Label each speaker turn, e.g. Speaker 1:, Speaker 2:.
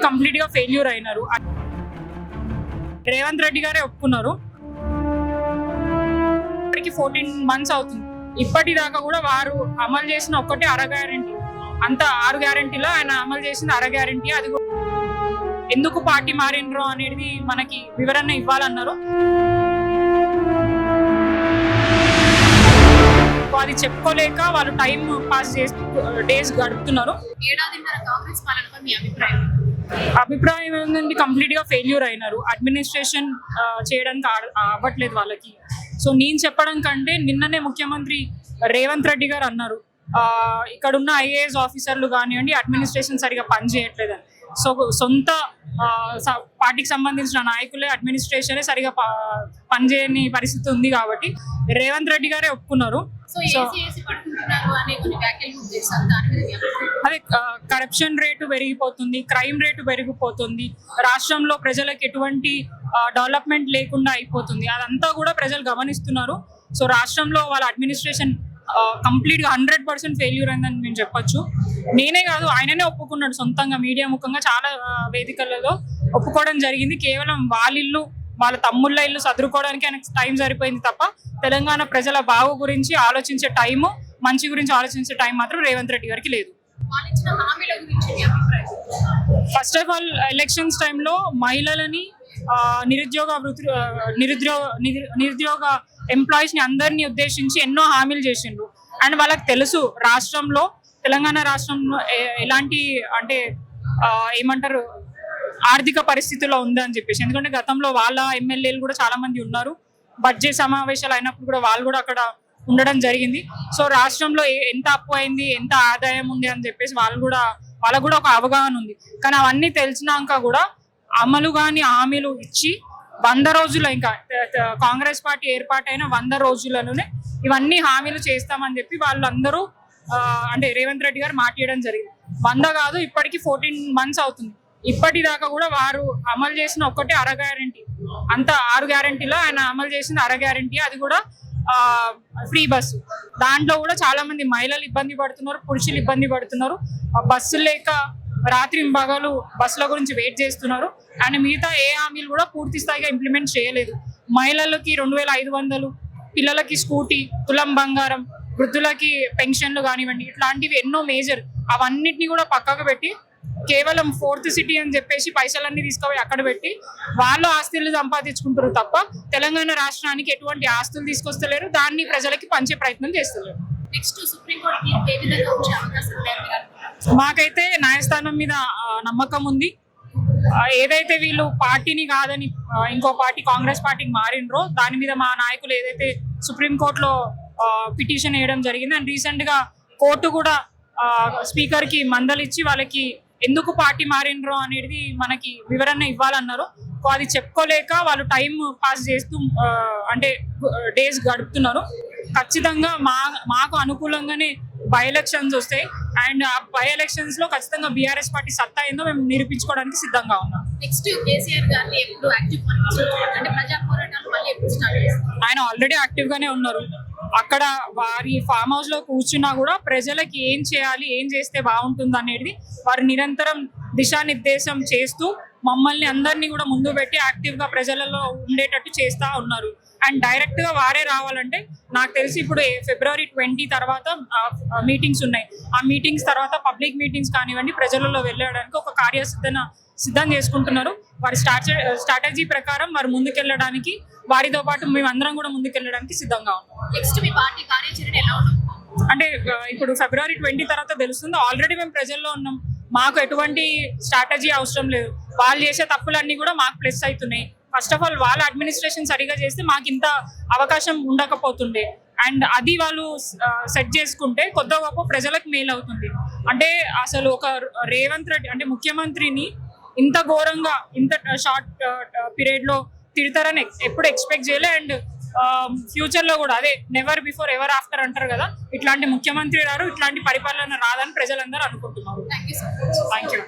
Speaker 1: Complete గా failure అయినారు. రేవంత్ రెడ్డి గారే ఒప్పుకున్నారు. ఇప్పటికి 14 months అవుతుంది. ఇప్పటిదాకా కూడా వారు అమలు చేసిన ఒక్కటే అర గ్యారెంటీ, అంత 6 గ్యారెంటీలో ఆయన అమలు చేసిన అర గ్యారెంటీ. అది కూడా ఎందుకు పార్టీ మారినరో అనేది మనకి వివరణ ఇవ్వాలన్నారు. అది చెప్పుకోలేక వాళ్ళు టైం పాస్ చేస్తూ డేస్ గడుపుతున్నారు. అభిప్రాయం ఏంటంటే కంప్లీట్ గా ఫెయిల్యూర్ అయినారు. అడ్మినిస్ట్రేషన్ చేయడానికి అవ్వట్లేదు వాళ్ళకి. సో నేను చెప్పడం కంటే నిన్ననే ముఖ్యమంత్రి రేవంత్ రెడ్డి గారు అన్నారు, ఇక్కడ ఉన్న ఐఏఎస్ ఆఫీసర్లు కానివ్వండి అడ్మినిస్ట్రేషన్ సరిగా పనిచేయట్లేదని. సో సొంత పార్టీకి సంబంధించిన నాయకులే అడ్మినిస్ట్రేషనే సరిగా పనిచేయని పరిస్థితి ఉంది కాబట్టి రేవంత్ రెడ్డి గారే ఒప్పుకున్నారు. అదే కరప్షన్ రేటు పెరిగిపోతుంది, క్రైమ్ రేటు పెరిగిపోతుంది, రాష్ట్రంలో ప్రజలకు ఎటువంటి డెవలప్మెంట్ లేకుండా అయిపోతుంది. అదంతా కూడా ప్రజలు గమనిస్తున్నారు. సో రాష్ట్రంలో వాళ్ళ అడ్మినిస్ట్రేషన్ కంప్లీట్ గా 100% ఫెయిల్యూర్ అయిందని మేము చెప్పొచ్చు. నేనే కాదు, ఆయననే ఒప్పుకున్నాడు సొంతంగా మీడియా ముఖంగా చాలా వేదికలలో ఒప్పుకోవడం జరిగింది. కేవలం వాళ్ళ ఇల్లు వాళ్ళ తమ్ముళ్ళ ఇల్లు సదురుకోవడానికి ఆయనకు టైం సరిపోయింది తప్ప తెలంగాణ ప్రజల బాగు గురించి ఆలోచించే టైము, మంచి గురించి ఆలోచించే టైం మాత్రం రేవంత్ రెడ్డి గారికి లేదు. ఫస్ట్ ఆఫ్ ఆల్ ఎలక్షన్స్ టైంలో మహిళలని నిరుద్యోగ ఎంప్లాయీస్ ని అందరినీ ఉద్దేశించి ఎన్నో హామీలు చేసిండ్రు. అండ్ వాళ్ళకి తెలుసు రాష్ట్రంలో తెలంగాణ రాష్ట్రంలో ఎలాంటి అంటే ఏమంటారు ఆర్థిక పరిస్థితిలో ఉందని చెప్పేసి. ఎందుకంటే గతంలో వాళ్ళ ఎమ్మెల్యేలు కూడా చాలా మంది ఉన్నారు. బడ్జెట్ సమావేశాలు అయినప్పుడు కూడా వాళ్ళు కూడా అక్కడ ఉండడం జరిగింది. సో రాష్ట్రంలో ఎంత అప్పు అయింది, ఎంత ఆదాయం ఉంది అని చెప్పేసి వాళ్ళకు కూడా ఒక అవగాహన ఉంది. కానీ అవన్నీ తెలిసినాక కూడా అమలు కాని హామీలు ఇచ్చి 100 రోజుల్లో, ఇంకా కాంగ్రెస్ పార్టీ ఏర్పాటైన 100 రోజులలోనే ఇవన్నీ హామీలు చేస్తామని చెప్పి వాళ్ళందరూ అంటే రేవంత్ రెడ్డి గారు మాట్లాడడం జరిగింది. 100 కాదు, ఇప్పటికి 14 months అవుతుంది. ఇప్పటిదాకా కూడా వారు అమలు చేసిన ఒక్కటే అర గ్యారెంటీ, అంత 6 గ్యారెంటీలో ఆయన అమలు చేసిన అర గ్యారెంటీ. అది కూడా ఫ్రీ బస్సు. దాంట్లో కూడా చాలా మంది మహిళలు ఇబ్బంది పడుతున్నారు, పురుషులు ఇబ్బంది పడుతున్నారు. బస్సులు లేక రాత్రి పగలు బస్సుల గురించి వెయిట్ చేస్తున్నారు. అండ్ మిగతా ఏ హామీలు కూడా పూర్తి స్థాయిగా ఇంప్లిమెంట్ చేయలేదు. మహిళలకి 2500, పిల్లలకి స్కూటీ, తులం బంగారం, వృద్ధులకి పెన్షన్లు కానివ్వండి, ఇట్లాంటివి ఎన్నో మేజర్, అవన్నిటిని కూడా పక్కకు పెట్టి కేవలం 4th సిటీ అని చెప్పేసి పైసలన్నీ తీసుకుపోయి అక్కడ పెట్టి వాళ్ళు ఆస్తులు సంపాదించుకుంటారు తప్ప తెలంగాణ రాష్ట్రానికి ఎటువంటి ఆస్తులు తీసుకొస్తలేరు, దాన్ని ప్రజలకి పంచే ప్రయత్నం చేస్తలేరు. మాకైతే న్యాయస్థానం మీద నమ్మకం ఉంది. ఏదైతే వీళ్ళు పార్టీని కాదని ఇంకో పార్టీ కాంగ్రెస్ పార్టీకి మారినరో దాని మీద మా నాయకులు ఏదైతే సుప్రీంకోర్టులో పిటిషన్ వేయడం జరిగింది. అండ్ రీసెంట్ గా కోర్టు కూడా స్పీకర్ కి మందలిచ్చి వాళ్ళకి ఎందుకు పార్టీ మారినరో అనేది మనకి వివరణ ఇవ్వాలన్నారు. అది చెప్పుకోలేక వాళ్ళు టైం పాస్ చేస్తూ అంటే డేస్ గడుపుతున్నారు. ఖచ్చితంగా మాకు అనుకూలంగానే బై ఎలక్షన్స్ వస్తాయి. అండ్ ఆ బై ఎలక్షన్స్ లో ఖచ్చితంగా బీఆర్ఎస్ పార్టీ సత్తా ఏందో మేము నిరూపించుకోవడానికి సిద్ధంగా ఉన్నాం. ఆయన ఆల్రెడీ యాక్టివ్ గానే ఉన్నారు. అక్కడ వారి ఫామ్ హౌస్ లో కూర్చున్నా కూడా ప్రజలకి ఏం చేయాలి, ఏం చేస్తే బాగుంటుంది అనేది వారు నిరంతరం దిశానిర్దేశం చేస్తూ మమ్మల్ని అందరినీ కూడా ముందు పెట్టి యాక్టివ్ గా ప్రజలలో ఉండేటట్టు చేస్తా ఉన్నారు. అండ్ డైరెక్ట్ గా వారే రావాలంటే నాకు తెలిసి ఇప్పుడు February 20 తర్వాత మీటింగ్స్ ఉన్నాయి. ఆ మీటింగ్స్ తర్వాత పబ్లిక్ మీటింగ్స్ కానివ్వండి ప్రజలలో వెళ్ళడానికి ఒక సిద్ధం చేసుకుంటున్నారు. వారి స్ట్రాటజీ ప్రకారం వారు ముందుకెళ్ళడానికి, వారితో పాటు మేమందరం కూడా ముందుకెళ్ళడానికి సిద్ధంగా ఉన్నాం. అంటే ఇప్పుడు February 20 తర్వాత తెలుస్తుంది. ఆల్రెడీ మేము ప్రజల్లో ఉన్నాం. మాకు ఎటువంటి స్ట్రాటజీ అవసరం లేదు. వాళ్ళు చేసే తప్పులన్నీ కూడా మాకు ప్లస్ అవుతున్నాయి. ఫస్ట్ ఆఫ్ ఆల్ వాళ్ళ అడ్మినిస్ట్రేషన్ సరిగా చేస్తే మాకు ఇంత అవకాశం ఉండకపోతుండే. అండ్ అది వాళ్ళు సెట్ చేసుకుంటే కొత్త గొప్ప ప్రజలకు మేలు అవుతుంది. అంటే అసలు ఒక రేవంత్ రెడ్డి అంటే ముఖ్యమంత్రిని ఇంత ఘోరంగా ఇంత షార్ట్ పీరియడ్ లో తిడతారని ఎప్పుడు ఎక్స్పెక్ట్ చేయలే. అండ్ ఫ్యూచర్ లో కూడా అదే నెవర్ బిఫోర్ ఎవర్ ఆఫ్టర్ అంటారు కదా, ఇట్లాంటి ముఖ్యమంత్రి రారు, ఇట్లాంటి పరిపాలన రాదని ప్రజలందరూ అనుకుంటున్నారు. Thank you.